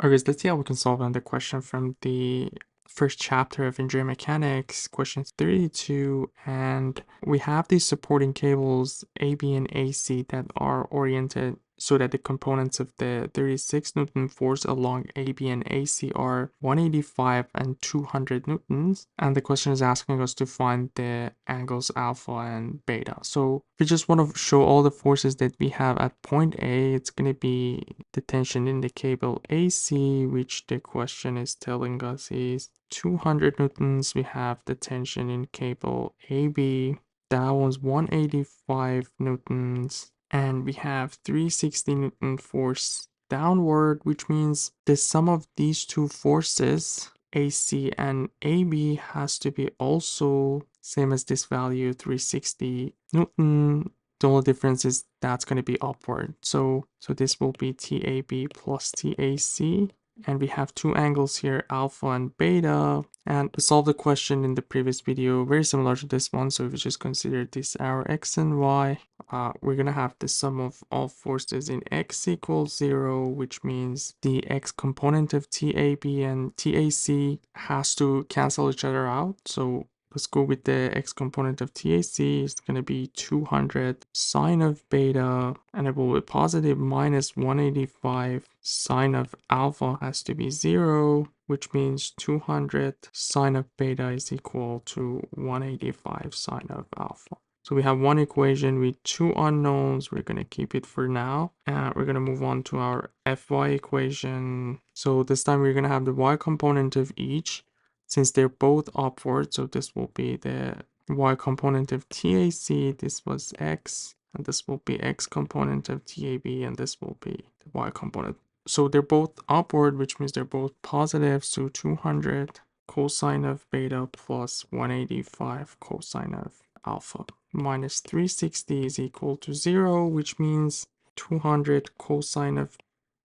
Okay, so let's see how we can solve another question from the first chapter of engineering mechanics, question 32, and we have these supporting cables AB and AC that are oriented so that the components of the 36 Newton force along AB and AC are 185 and 200 Newtons, and the question is asking us to find the angles alpha and beta. So if we just want to show all the forces that we have at point A, it's going to be the tension in the cable AC, which the question is telling us is 200 Newtons. We have the tension in cable AB, that one's 185 Newtons, and we have 360 Newton force downward, which means the sum of these two forces, AC and AB, has to be also same as this value, 360 Newton. The only difference is that's going to be upward. So this will be TAB plus TAC. And we have two angles here, alpha and beta. And to solve the question in the previous video, very similar to this one. So if we just consider this our x and y, we're going to have the sum of all forces in x equals 0, which means the x component of TAB and TAC has to cancel each other out. So let's go with the x component of TAC. It's going to be 200 sine of beta, and it will be positive minus 185 sine of alpha has to be 0, which means 200 sine of beta is equal to 185 sine of alpha. So we have one equation with two unknowns. We're going to keep it for now. And we're going to move on to our Fy equation. So this time we're going to have the y component of each, since they're both upward. So this will be the y component of TAC. This was x. And this will be x component of TAB. And this will be the y component. So they're both upward, which means they're both positive. So 200 cosine of beta plus 185 cosine of alpha minus 360 is equal to 0, which means 200 cosine of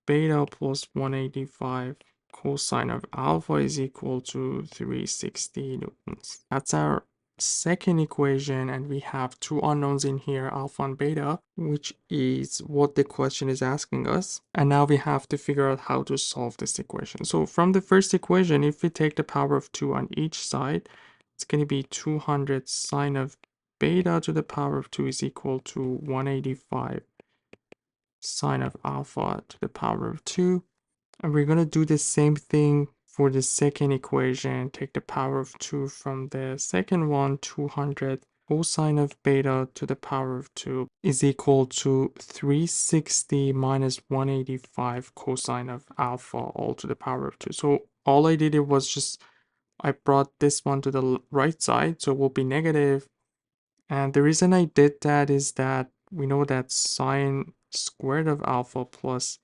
beta plus 185 cosine of alpha is equal to 360 newtons. That's our second equation, and we have two unknowns in here, alpha and beta, which is what the question is asking us. And now we have to figure out how to solve this equation. So from the first equation, if we take the power of 2 on each side, it's going to be 200 sine of beta to the power of 2 is equal to 185 sine of alpha to the power of 2. And we're going to do the same thing for the second equation. Take the power of 2 from the second one, 200 cosine of beta to the power of 2 is equal to 360 minus 185 cosine of alpha all to the power of 2. So all I did was just I brought this one to the right side, so it will be negative. And the reason I did that is that we know that sine squared of alpha plus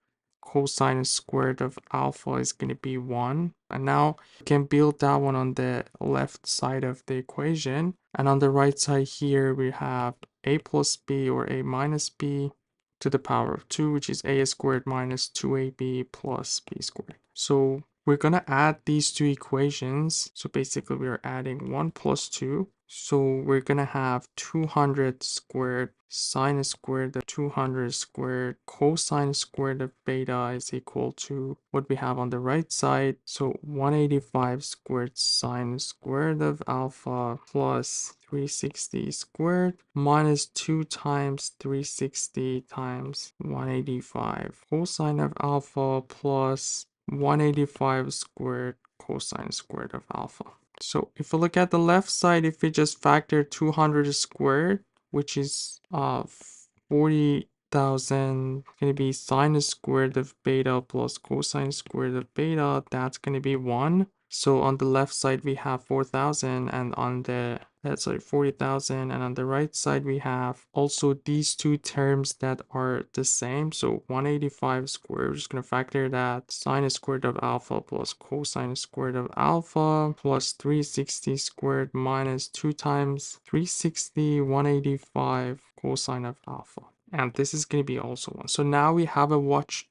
cosine squared of alpha is going to be 1. And now we can build that one on the left side of the equation. And on the right side here, we have a plus b or a minus b to the power of 2, which is a squared minus 2ab plus b squared. So we're going to add these two equations. So basically we're adding 1 plus 2. So we're going to have 200 squared sine squared of 200 squared cosine squared of beta is equal to what we have on the right side. So 185 squared sine squared of alpha plus 360 squared minus 2 times 360 times 185 cosine of alpha plus 185 squared cosine squared of alpha. So if we look at the left side, if we just factor 200 squared, which is 40,000, going to be sine squared of beta plus cosine squared of beta, that's going to be 1. So on the left side we have 4,000, and on the 40,000, and on the right side we have also these two terms that are the same. So 185 squared, we're just going to factor that, sine squared of alpha plus cosine squared of alpha plus 360 squared minus 2 times 360 185 cosine of alpha. And this is going to be also 1. So now we have a much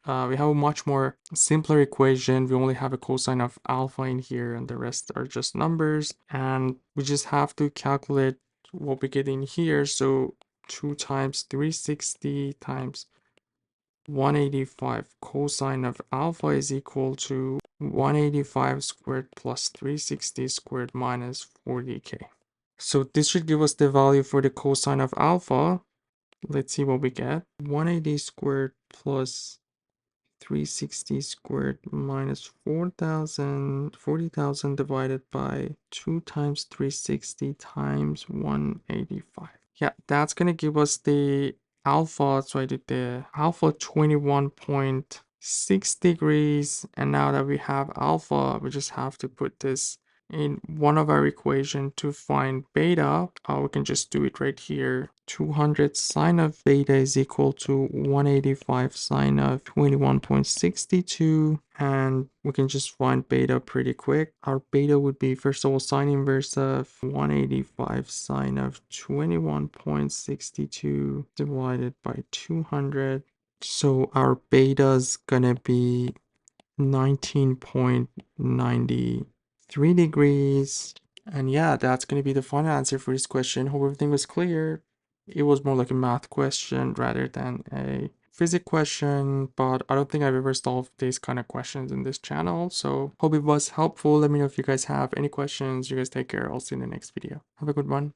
more simpler equation. We only have a cosine of alpha in here, and the rest are just numbers. And we just have to calculate what we get in here. So 2 times 360 times 185 cosine of alpha is equal to 185 squared plus 360 squared minus 40k. So this should give us the value for the cosine of alpha. Let's see what we get. 180 squared plus 360 squared minus 40,000 divided by 2 times 360 times 185. Yeah, that's going to give us the alpha. So I did the alpha 21.6 degrees. And now that we have alpha, we just have to put this in one of our equation to find beta. We can just do it right here. 200 sine of beta is equal to 185 sine of 21.62, and we can just find beta pretty quick. Our beta would be, first of all, sine inverse of 185 sine of 21.62 divided by 200. So our beta is gonna be 19.93 degrees. And yeah, that's going to be the final answer for this question. Hope everything was clear. It was more like a math question rather than a physics question, but I don't think I've ever solved these kind of questions in this channel. So hope it was helpful. Let me know if you guys have any questions. You guys take care. I'll see you in the next video. Have a good one.